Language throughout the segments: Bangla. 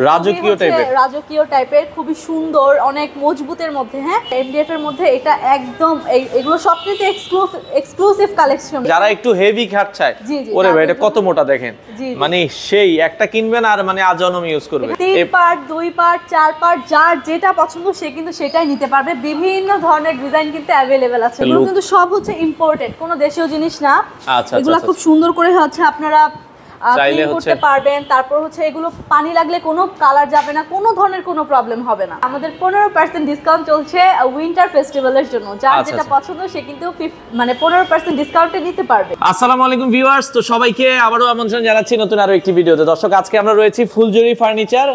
রাজকীয় টাইপের, খুবই সুন্দর, অনেক মজবুতের মধ্যে। হ্যাঁ, এমডিএফ এর মধ্যে এটা একদম এগুলো সবচেয়ে এক্সক্লুসিভ কালেকশন। যারা একটু হেভি খাট চায়, ওরে ভাই এটা কত মোটা দেখেন, মানে সেই একটা কিনবেন আর মানে আজনম ইউজ করবে। 3 পার্ট 2 পার্ট 4 পার্ট, যার যেটা পছন্দ সে কিন্তু সেটাই নিতে পারবে। বিভিন্ন ধরনের ডিজাইন কিন্তু अवेलेबल আছে। এগুলো কিন্তু সব হচ্ছে ইম্পোর্টেড, কোনো দেশীয় জিনিস না। এগুলো খুব সুন্দর করে হচ্ছে আপনারা ক্লিন করতে পারবেন। তারপর হচ্ছে এগুলো পানি লাগলে কোনো কালার যাবে না, কোনো ধরনের কোনো প্রবলেম হবে না। আমাদের 15% ডিসকাউন্ট চলছে উইন্টার ফেস্টিভ্যালের জন্য। যার যেটা পছন্দ সে কিন্তু মানে 15% ডিসকাউন্টে নিতে পারবে। আসসালামু আলাইকুম ভিউয়ার্স, তো সবাইকে আবারো আমন্ত্রণ জানাচ্ছি নতুন আরো একটি ভিডিওতে। দর্শক, আজকে আমরা রয়েছি ফুলজুরি ফার্নিচার,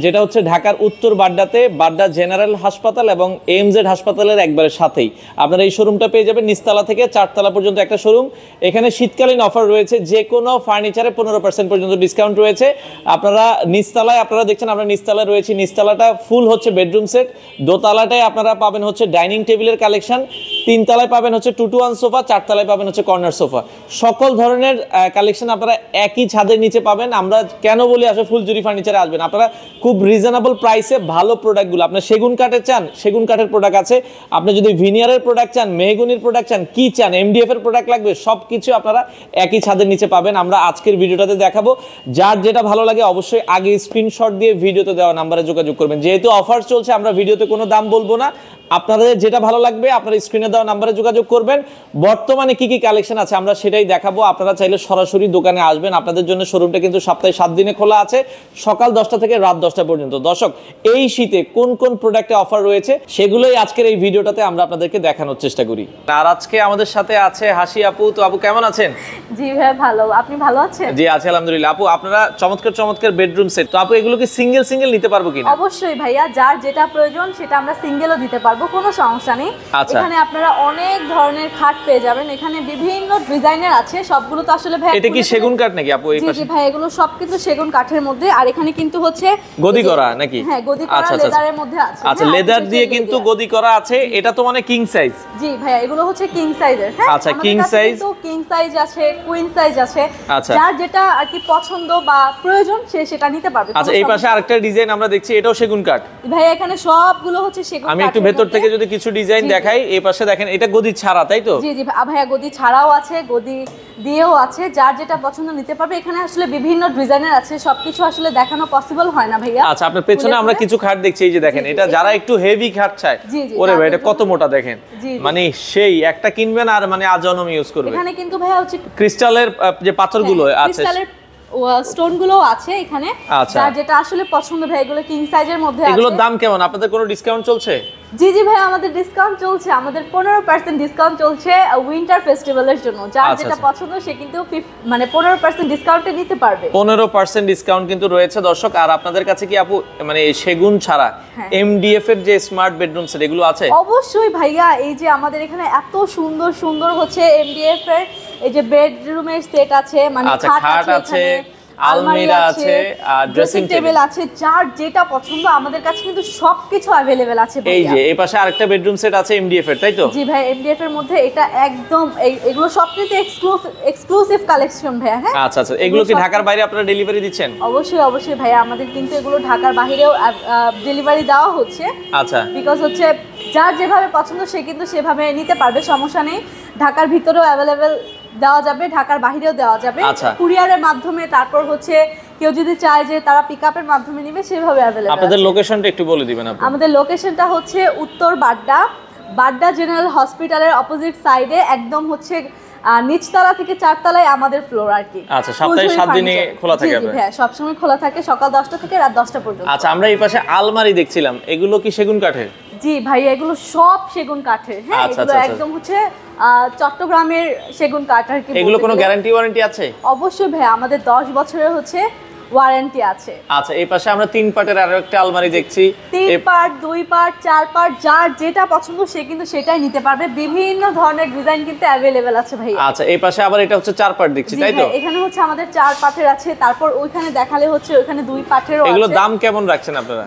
যেটা হচ্ছে ঢাকার উত্তর বাড্ডাতে, বাড্ডা জেনারেল হাসপাতাল এবং এমজেড হাসপাতালের একবারে সাথেই। আপনারা এই শোরুমটা পেয়ে যাবেন নিচতলা থেকে 4 তলা পর্যন্ত একটা শোরুম। এখানে শীতকালীন অফার রয়েছে, যে কোনো ফার্নিচারে 15% পর্যন্ত ডিসকাউন্ট রয়েছে। আপনারা নিচতলায়, আপনারা দেখছেন আমরা নিচতলায় রয়েছি। নিচতলাটা ফুল হচ্ছে বেডরুম সেট, দোতলাটায় আপনারা পাবেন হচ্ছে ডাইনিং টেবিলের কালেকশন, 3 তলায় পাবেন হচ্ছে 2-to-1 সোফা, 4 তলায় পাবেন হচ্ছে কর্নার সোফা। সকল ধরনের কালেকশন আপনারা একই ছাদের নিচে পাবেন। আমরা কেন বলি আসলে ফুলজুরি ফার্নিচারে আসবেন, আপনারা খুব রিজনেবল প্রাইসে ভালো প্রোডাক্টগুলো, আপনার সেগুন কাঠের চান সেগুন কাঠের প্রোডাক্ট আছে, আপনি যদি ভিনিয়ারের প্রোডাক্ট চান, মেহগনির প্রোডাক্ট চান, কি চান, এমডিএফ এর প্রোডাক্ট লাগবে, সবকিছু আপনারা একই ছাদের নিচে পাবেন। আমরা আজকের ভিডিওটাতে দেখাবো, যার যেটা ভালো লাগে অবশ্যই আগে স্ক্রিনশট দিয়ে ভিডিওতে দেওয়া নাম্বারে যোগাযোগ করবেন। যেহেতু অফার চলছে আমরা ভিডিওতে কোনো দাম বলবো না, আপনাদের যেটা ভালো লাগবে আপনারা স্ক্রিনে দেওয়া নাম্বারে যোগাযোগ করবেন। বর্তমানে কি কি কালেকশন আছে আমরা সেটাই দেখাবো। আপনারা চাইলে সরাসরি দোকানে আসবেন, আপনাদের জন্য শোরুমটা কিন্তু সপ্তাহে 7 দিনে খোলা আছে, সকাল 10টা থেকে রাত 10টা পর্যন্ত। দর্শক, এই শীতে কোন কোন প্রোডাক্টে অফার রয়েছে সেগুলোই আজকের এই ভিডিওটাতে আমরা আপনাদেরকে দেখানোর চেষ্টা করি। আর আজকে আমাদের সাথে আছে হাসি আপু। তো আপু কেমন আছেন? জি ভাই ভালো, আপনি ভালো আছেন? জি আছি আলহামদুলিল্লাহ। আপু আপনারা চমৎকার বেডরুম সেট, তো আপু এগুলো কি সিঙ্গেল নিতে পারবো কিনা? অবশ্যই ভাইয়া, যার যেটা প্রয়োজন সেটা আমরা সিঙ্গেলও দিতে পারবো, কোনো সমস্যা নেই। এখানে আপনারা অনেক ধরনের খাট পেয়ে যাবেন, এখানে বিভিন্ন ডিজাইনের আছে, সবগুলো তো আসলে ভাই এটা কি সেগুন কাঠ নাকি আপু? জি জি ভাই, এগুলো সবকিছু সেগুন কাঠের মধ্যে। আর এখানে কিন্তু হচ্ছে গদি করা নাকি? হ্যাঁ, গদি করা লেদারের মধ্যে আছে। আচ্ছা, লেদার দিয়ে কিন্তু গদি করা আছে। এটা তো মানে কিং সাইজ? জি ভাইয়া, এগুলো হচ্ছে কিং সাইজের। হ্যাঁ, আচ্ছা, কিং সাইজ, তো কিং সাইজ আছে, কুইন সাইজ আছে। যার যেটা আর কি পছন্দ বা প্রয়োজন সে সেটা নিতে পারবে। আচ্ছা, এই পাশে আরেকটা ডিজাইন আমরা দেখছি, এটাও সেগুন কাঠ। ভাইয়া এখানে সবগুলো হচ্ছে সেগুন কাঠ। আমি একটু ভেতর থেকে যদি কিছু ডিজাইন দেখাই, এই পাশে দেখেন এটা গদি ছাড়া, তাই তো? জি জি ভাইয়া, গদি ছাড়াও আছে, গদি দিয়েও আছে, যার যেটা পছন্দ নিতে পারবে। এখানে আসলে বিভিন্ন ডিজাইনের আছে, সবকিছু আসলে দেখানো পসিবল হয় না ভাইয়া। আচ্ছা, আপনার পেছনে আমরা কিছু খাট দেখছি, এই যে দেখেন, এটা যারা একটু হেভি খাট চায়, ওরে ভাই এটা কত মোটা দেখেন, মানে সেই একটা কিনবেন আর মানে আজনম ইউজ করবে। এখানে কিন্তু ভাইয়া হচ্ছে ক্রিস্টালের যে পাথরগুলো আছে, স্টোন গুলো আছে এখানে, যার যেটা আসলে পছন্দ ভাই। এগুলো কিং সাইজের মধ্যে আছে। এগুলোর দাম কেমন? আপনাদের কোনো ডিসকাউন্ট চলছে? জি জি ভাই, আমাদের ডিসকাউন্ট চলছে, আমাদের 15% ডিসকাউন্ট চলছে উইন্টার ফেস্টিভ্যালের জন্য। যার যেটা পছন্দ সে কিন্তু মানে 15% ডিসকাউন্টে নিতে পারবে। 15% ডিসকাউন্ট কিন্তু রয়েছে দর্শক। আর আপনাদের কাছে কি আপু মানে সেগুন ছাড়া এমডিএফ এর যে স্মার্ট বেডরুম সেট এগুলো আছে? অবশ্যই ভাইয়া, এই যে আমাদের এখানে এত সুন্দর সুন্দর হচ্ছে এমডিএফ এর এই যে বেডরুমের সেট আছে, মানে খাট আছে, আলমিরা আছে, আর ড্রেসিং টেবিল আছে, যার যেটা পছন্দ আমাদের কাছে কিন্তু সবকিছু अवेलेबल আছে ভাইয়া। এই যে এই পাশে আরেকটা বেডরুম সেট আছে এমডিএফ এর, তাই তো? জি ভাই, এমডিএফ এর মধ্যে এটা একদম এগুলো সবচেয়ে এক্সক্লুসিভ কালেকশন ভাইয়া। হ্যাঁ, আচ্ছা আচ্ছা, এগুলো কি ঢাকার বাইরে আপনারা ডেলিভারি দিচ্ছেন? অবশ্যই ভাইয়া, আমাদের কিন্তু এগুলো ঢাকার বাইরেও ডেলিভারি দেওয়া হচ্ছে। আচ্ছা, বিকজ হচ্ছে যার যেভাবে পছন্দ সে কিন্তু সেভাবে নিতে পারবে, সমস্যা নেই। ঢাকার ভিতরেও अवेलेबल দেওয়া যাবে, ঢাকার বাইরেও দেওয়া যাবে, কুরিয়ারের মাধ্যমে। তারপর হচ্ছে কেউ যদি চায় যে তারা পিকআপের মাধ্যমে নেবে, সেভাবে अवेलेबल। আপনাদের লোকেশনটা একটু বলে দিবেন আপনি। আমাদের লোকেশনটা হচ্ছে উত্তর বাড্ডা জেনারেল হসপিটালের অপোজিট সাইডে, একদম হচ্ছে নিচতলা থেকে 4 তলায় আমাদের ফ্লোর আর কি। আচ্ছা, সপ্তাহে 7 দিনে খোলা থাকে? জি হ্যাঁ, সব সময় খোলা থাকে, সকাল 10টা থেকে রাত 10টা পর্যন্ত। আচ্ছা, আমরা এই পাশে আলমারি দেখছিলাম, এগুলো কি সেগুন কাঠের? জি ভাই, এগুলো সব সেগুন কাঠের। হ্যাঁ, এগুলো একদম হচ্ছে চট্টগ্রামের সেগুন কাঠ আর কি। এগুলো কোনো গ্যারান্টি ওয়ারেন্টি আছে? অবশ্যই ভাই, আমাদের 10 বছরের হচ্ছে ওয়ারেন্টি আছে। আচ্ছা, এই পাশে আমরা 3 পার্টের আরো একটা আলমারি দেখছি, 3 পার্ট 2 পার্ট 4 পার্ট, যার যেটা পছন্দ সে কিন্তু সেটাই নিতে পারবে। বিভিন্ন ধরনের ডিজাইন কিন্তু अवेलेबल আছে ভাই। আচ্ছা, এই পাশে আবার এটা হচ্ছে 4 পার্ট দেখছি, তাই তো? এখানে হচ্ছে আমাদের 4 পার্টের আছে, তারপর ওইখানে দেখালে হচ্ছে ওইখানে 2 পার্টেরও আছে। এগুলো দাম কেমন রাখছেন আপনারা?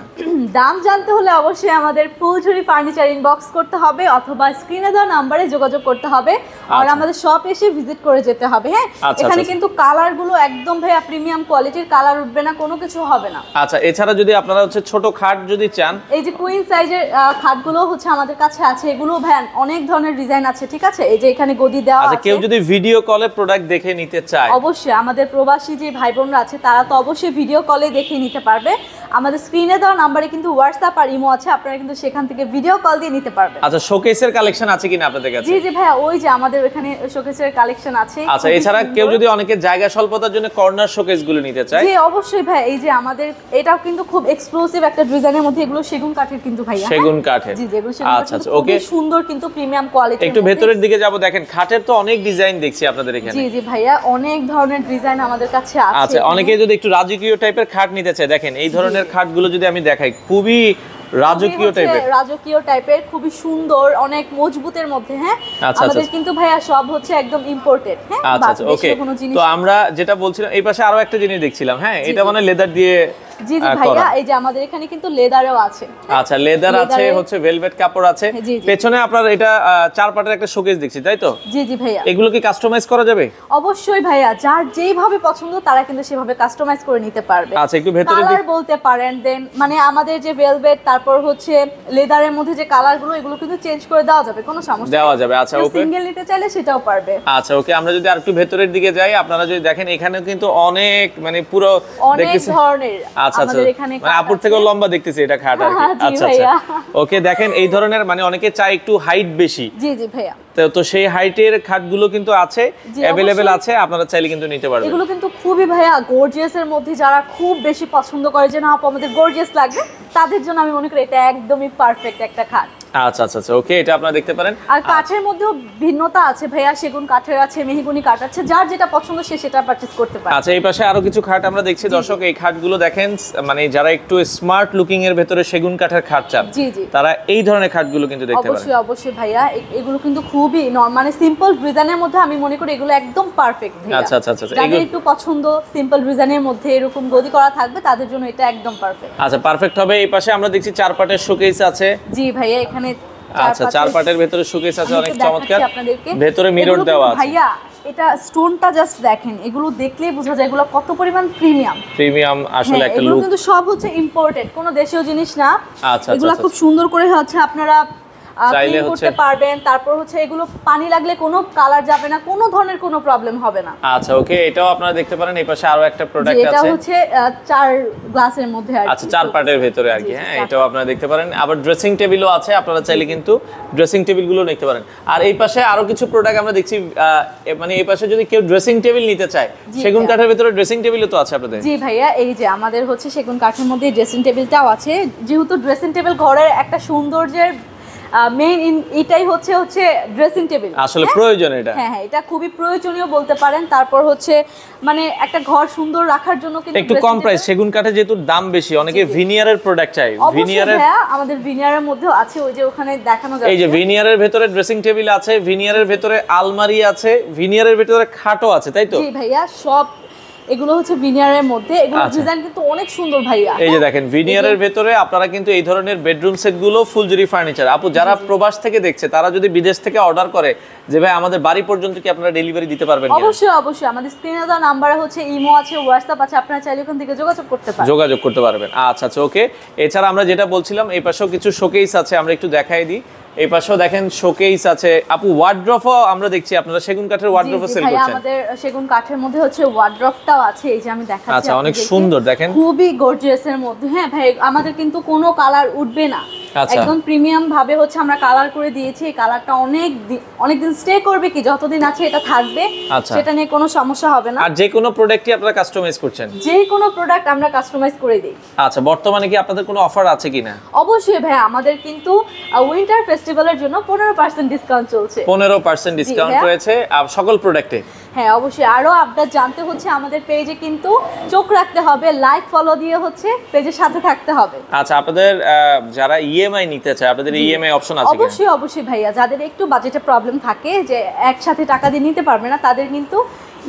দাম জানতে হলে অবশ্যই আমাদের ফুলঝুরি ফার্নিচার ইনবক্স করতে হবে, অথবা স্ক্রিনে দেওয়া নম্বরে যোগাযোগ করতে হবে, আর আমাদের শপ এসে ভিজিট করে যেতে হবে। হ্যাঁ, এখানে কিন্তু কালারগুলো একদম ভাইয়া প্রিমিয়াম কোয়ালিটির কালার কালার উঠবে না, কোনো কিছু হবে না। আচ্ছা, এছাড়া যদি আপনারা হচ্ছে ছোট খাট যদি চান, এই যে কুইন সাইজের খাটগুলো হচ্ছে আমাদের কাছে আছে, এগুলো ভ্যান অনেক ধরনের ডিজাইন আছে, ঠিক আছে। এই যে এখানে গদি দেওয়া আছে। আচ্ছা, কেউ যদি ভিডিও কলে প্রোডাক্ট দেখে নিতে চায়, অবশ্যই আমাদের প্রবাসী যে ভাই বোনরা আছে তারা তো অবশ্যই ভিডিও কলে দেখে নিতে পারবে। আমাদের স্ক্রিনে দেওয়া নম্বরে কিন্তু হোয়াটসঅ্যাপ আর ইমো আছে, আপনারা কিন্তু সেখান থেকে ভিডিও কল দিয়ে নিতে পারবেন। আচ্ছা, শোকেসের কালেকশন আছে কিনা আপনাদের কাছে? জি জি ভাইয়া, ওই যে আমাদের এখানে শোকেসের কালেকশন আছে। আচ্ছা, এছাড়া কেউ যদি অনেকে জায়গা স্বল্পতার জন্য কর্নার শোকেস গুলো নিতে চায়? জি অবশ্যই ভাই, এই যে আমাদের এটাও কিন্তু খুব এক্সক্লুসিভ একটা ডিজাইনের মধ্যে, এগুলো সেগুন কাঠের কিন্তু ভাইয়া। সেগুন কাঠের? জি যেগুলো সেগুন আচ্ছা কাঠের, আচ্ছা, ওকে, সুন্দর কিন্তু প্রিমিয়াম কোয়ালিটি। একটু ভেতরের দিকে যাব, দেখেন খাটের তো অনেক ডিজাইন দেখছি আপনাদের এখানে। জি জি ভাইয়া, অনেক ধরনের ডিজাইন আমাদের কাছে আছে। আচ্ছা, অনেকে যদি একটু রাজকীয় টাইপের খাট নিতে চায়, দেখেন এই ধরনের খাটগুলো যদি আমি দেখাই, খুবই রাজকীয় টাইপের, রাজকীয় টাইপের, খুবই সুন্দর, অনেক মজবুতের মধ্যে। হ্যাঁ, আমাদের কিন্তু ভাইয়া সব হচ্ছে একদম ইম্পোর্টেড। হ্যাঁ, আচ্ছা আচ্ছা, ওকে। তো আমরা যেটা বলছিলাম, এই পাশে আরো একটা জিনিস দেখছিলাম, হ্যাঁ, এটা মানে লেদার দিয়ে। জি জি ভাইয়া, এই যে আমাদের এখানে কিন্তু লেদারও আছে। আচ্ছা, লেদার আছে, হচ্ছে ভেলভেট কাপড় আছে। পেছনে আপনার এটা 4 পাটের একটা শোকেস দেখছি, তাই তো? জি জি ভাইয়া। এগুলো কি কাস্টমাইজ করা যাবে? অবশ্যই ভাইয়া, যার যেভাবে পছন্দ তারা কিন্তু সেভাবে কাস্টমাইজ করে নিতে পারবে। আচ্ছা, একটু ভেতরে কালার বলতে পারেন, দেন মানে আমাদের যে ভেলভেট, তারপর হচ্ছে লেদারের মধ্যে যে কালারগুলো, এগুলো কিন্তু চেঞ্জ করে দেওয়া যাবে, কোনো সমস্যা দেওয়া যাবে। আচ্ছা, ওকে। সিঙ্গেল নিতে চাইলে সেটাও পারবে। আচ্ছা, ওকে। আমরা যদি আরেকটু ভেতরের দিকে যাই, আপনারা যদি দেখেন এখানেও কিন্তু অনেক মানে পুরো অনেক ধরনের। আচ্ছা আচ্ছা, মানে আপুর থেকেও লম্বা দেখতেছি এটা খাট আর কি। আচ্ছা আচ্ছা, ওকে। দেখেন এই ধরনের, মানে অনেকে চায় একটু হাইট বেশি। জি জি ভাইয়া, তো সেই হাইটের খাটগুলো কিন্তু আছে, अवेलेबल আছে, আপনারা চাইলে কিন্তু নিতে পারবেন। এগুলো কিন্তু খুবই ভাইয়া গর্জিয়াস এর মধ্যে, যারা খুব বেশি পছন্দ করে যে না আপু আমাদের গর্জিয়াস লাগবে, তাদের জন্য আমি মনে করি এটা একদমই পারফেক্ট একটা খাট। আচ্ছা আচ্ছা আচ্ছা, ওকে, এটা আপনারা দেখতে পারেন। আর কাঠের মধ্যেও ভিন্নতা আছে ভাইয়া, সেগুন কাঠের আছে, মেহগনি কাঠ আছে, যার যেটা পছন্দ সে সেটা পারচেজ করতে পারে। আচ্ছা, এই পাশে আরো কিছু খাট আমরা দেখছি দর্শক। এই খাটগুলো দেখেন, মানে যারা একটু স্মার্ট লুকিং এর ভেতরে সেগুন কাঠের খাট চান, জি জি, তারা এই ধরনের খাটগুলো কিন্তু দেখতে পারেন। অবশ্যই অবশ্যই ভাইয়া, এগুলো কিন্তু খুবই মানে সিম্পল ডিজাইনের মধ্যে আমি মনে করি এগুলো একদম পারফেক্ট ভাইয়া। আচ্ছা আচ্ছা আচ্ছা, যাদের একটু পছন্দ সিম্পল ডিজাইনের মধ্যে এরকম গদি করা থাকবে, তাদের জন্য এটা একদম পারফেক্ট। আচ্ছা, পারফেক্ট হবে। এই পাশে আমরা দেখছি 4 পাটের শোকেস আছে। জি ভাইয়া, এখানে আচ্ছা, 4 পাটের ভেতরে শোকেস আছে, অনেক চমৎকার। ভেতরে মিরর দেওয়া আছে ভাইয়া। এটা স্টোনটা জাস্ট দেখেন, এগুলো দেখলেই বোঝা যায় এগুলো কত পরিমাণ প্রিমিয়াম আসলে একটা এগুলো লুক। কিন্তু সব হচ্ছে ইম্পোর্টেড, কোনো দেশীয় জিনিস না। আচ্ছা, এগুলো খুব সুন্দর করে হচ্ছে আপনারা চাইলে করতে পারবেন। তারপর হচ্ছে এগুলো পানি লাগলে কোনো কালার যাবে না, কোনো ধরনের কোনো প্রবলেম হবে না। আচ্ছা, ওকে, এটাও আপনারা দেখতে পারেন। এই পাশে আরো একটা প্রোডাক্ট আছে, এটা হচ্ছে 4 গ্লাসের মধ্যে আর কি। আচ্ছা, 4 পাটের ভেতরে আর কি। হ্যাঁ, এটাও আপনারা দেখতে পারেন। আবার ড্রেসিং টেবিলও আছে, আপনারা চাইলে কিন্তু ড্রেসিং টেবিলগুলো দেখতে পারেন। আর এই পাশে আরো কিছু প্রোডাক্ট আমরা দেখছি, মানে এই পাশে যদি কেউ ড্রেসিং টেবিল নিতে চায়, সেগুন কাঠের ভেতরে ড্রেসিং টেবিলও তো আছে আপনাদের? জি ভাইয়া, এই যে আমাদের হচ্ছে সেগুন কাঠের মধ্যে ড্রেসিং টেবিলটাও আছে। যেহেতু ড্রেসিং টেবিল ঘরের একটা সৌন্দর্যের মেইন এটাই হচ্ছে ড্রেসিং টেবিল, আসলে প্রয়োজন এটা। হ্যাঁ হ্যাঁ, এটা খুবই প্রয়োজনীয় বলতে পারেন। তারপর হচ্ছে মানে একটা ঘর সুন্দর রাখার জন্য কিন্তু একটু কম প্রাইস, সেগুন কাঠে যেহেতু দাম বেশি, অনেকে ভিনিয়ারের প্রোডাক্ট চাই। ভিনিয়ারের, হ্যাঁ আমাদের ভিনিয়ারের মধ্যেও আছে, ওই যে ওখানে দেখানো যাচ্ছে। এই যে ভিনিয়ারের ভেতরে ড্রেসিং টেবিল আছে, ভিনিয়ারের ভেতরে আলমারি আছে, ভিনিয়ারের ভেতরে খাটও আছে, তাই তো? জি ভাইয়া, সব এগুলো হচ্ছে ভিনিয়ারের মধ্যে। এগুলো ডিজাইন কিন্তু অনেক সুন্দর ভাইয়া। এই যে দেখেন, ভিনিয়ারের ভেতরে আপনারা কিন্তু এই ধরনের বেডরুম সেটগুলো ফুলজুরি ফার্নিচার। আপু, যারা প্রবাস থেকে দেখছে, তারা যদি বিদেশ থেকে অর্ডার করে যে ভাই আমাদের বাড়ি পর্যন্ত কি আপনারা ডেলিভারি দিতে পারবেন? অবশ্যই অবশ্যই, আমাদের স্ক্রিনে দেওয়া নাম্বারে হচ্ছে ইমো আছে, হোয়াটসঅ্যাপ আছে, আপনারা চাইলে ওখান থেকে যোগাযোগ করতে পারবেন। আচ্ছা আচ্ছা, ওকে। এছাড়া আমরা যেটা বলছিলাম, এই পাশেও কিছু শোকেস আছে, আমরা একটু দেখাই দিই। এই পাশেও দেখেন শোকেস আছে। আপু, ওয়ার্ড্রপও আমরা দেখছি, আপনারা সেগুন কাঠের ওয়ার্ড্রপও সেল করছেন? আমাদের সেগুন কাঠের মধ্যে হচ্ছে ওয়ার্ড্রপটাও আছে, এই যে আমি দেখাচ্ছি। আচ্ছা, অনেক সুন্দর, দেখেন খুবই গর্জিয়াস এর মধ্যে। হ্যাঁ ভাই, আমাদের কিন্তু কোনো কালার উঠবে না, একদম প্রিমিয়াম ভাবে হচ্ছে আমরা কালার করে দিয়েছি। এই কালারটা অনেক দিন স্টে করবে, কি যতদিন আছে এটা থাকবে, সেটা নিয়ে কোনো সমস্যা হবে না। আর যে কোনো প্রোডাক্টই আপনারা কাস্টমাইজ করছেন? যে কোনো প্রোডাক্ট আমরা কাস্টমাইজ করে দিই। আচ্ছা, বর্তমানে কি আপনাদের কোনো অফার আছে কিনা? অবশ্যই ভাই, আমাদের কিন্তু উইন্টার ফেস্টিভ্যালের জন্য 15% ডিসকাউন্ট চলছে। 15% ডিসকাউন্ট রয়েছে সকল প্রোডাক্টে? হ্যাঁ অবশ্যই। আরো আপডেট জানতে হচ্ছে আমাদের পেজে কিন্তু চোখ রাখতে হবে, লাইক ফলো দিয়ে হচ্ছে পেজের সাথে থাকতে হবে। আচ্ছা, আপনাদের যারা ইএমআই নিতে চায়, আপনাদের ইএমআই অপশন আছে? অবশ্যই অবশ্যই ভাইয়া, যাদের একটু বাজেটে প্রবলেম থাকে যে একসাথে টাকা দিয়ে নিতে পারবে না, তাদের কিন্তু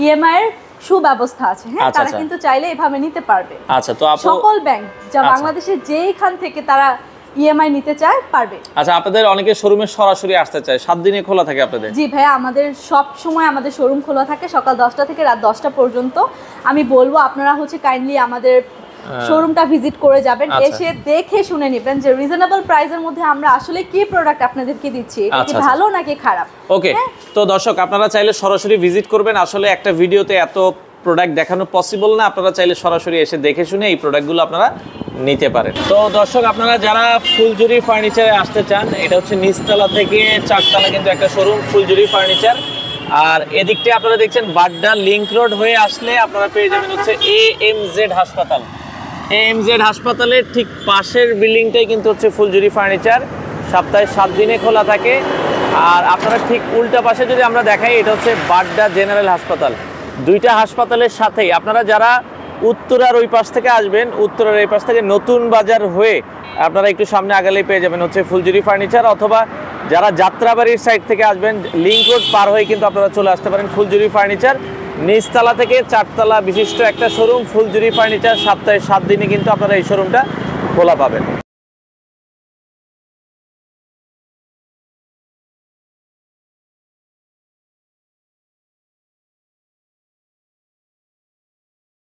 ইএমআই এর সুব্যবস্থা আছে। হ্যাঁ, তারা কিন্তু চাইলে এভাবে নিতে পারবে। আচ্ছা, তো আপু সকল ব্যাংক যা বাংলাদেশের যেইখান থেকে তারা ইএমআই নিতে চায় পারবে। আচ্ছা, আপনাদের অনেকে শোরুমে সরাসরি আসতে চায়, 7 দিনে খোলা থাকে আপনাদের? জি ভাইয়া, আমাদের সব সময় আমাদের শোরুম খোলা থাকে সকাল 10টা থেকে রাত 10টা পর্যন্ত। আমি বলবো আপনারা হচ্ছে কাইন্ডলি আমাদের শোরুমটা ভিজিট করে যাবেন, এসে দেখে শুনে নেবেন যে রিজনেবল প্রাইসের মধ্যে আমরা আসলে কি প্রোডাক্ট আপনাদেরকে দিচ্ছি, এটা কি ভালো নাকি খারাপ। ওকে, তো দর্শক আপনারা চাইলে সরাসরি ভিজিট করবেন। আসলে একটা ভিডিওতে এত প্রোডাক্ট দেখানো পসিবল না, আপনারা চাইলে সরাসরি এসে দেখে শুনে এই প্রোডাক্টগুলো আপনারা নিতে পারেন। তো দর্শক আপনারা যারা ফুলজুরি ফার্নিচারে আসতে চান, এটা হচ্ছে নিচতলা থেকে 4তলা কিন্তু একটা শোরুম ফুলজুরি ফার্নিচার। আর এদিকটা আপনারা দেখছেন বাড্ডা লিংক রোড হয়ে আসলে আপনারা পেয়ে যাবেন হচ্ছে এএমজেড হাসপাতাল। এএমজেড হাসপাতালের ঠিক পাশের বিল্ডিংটাই কিন্তু হচ্ছে ফুলজুরি ফার্নিচার, সপ্তাহে 7 দিনে খোলা থাকে। আর আপনারা ঠিক উল্টা পাশে যদি আমরা দেখাই, এটা হচ্ছে বাড্ডা জেনারেল হাসপাতাল। দুইটা হাসপাতালের সাথেই আপনারা যারা উত্তরার ওই পাশ থেকে আসবেন, উত্তরার এই পাশ থেকে নতুন বাজার হয়ে আপনারা একটু সামনে আগালেই পেয়ে যাবেন হচ্ছে ফুলজুরি ফার্নিচার, অথবা যারা যাত্রাবাড়ির সাইড থেকে আসবেন লিংক রোড পার হয়ে কিন্তু আপনারা চলে আসতে পারেন ফুলজুরি ফার্নিচার। নিচতলা থেকে 4তলা বিশিষ্ট একটা শোরুম ফুলজুরি ফার্নিচার, সপ্তাহে 7 দিনে কিন্তু আপনারা এই শোরুমটা খোলা পাবেন।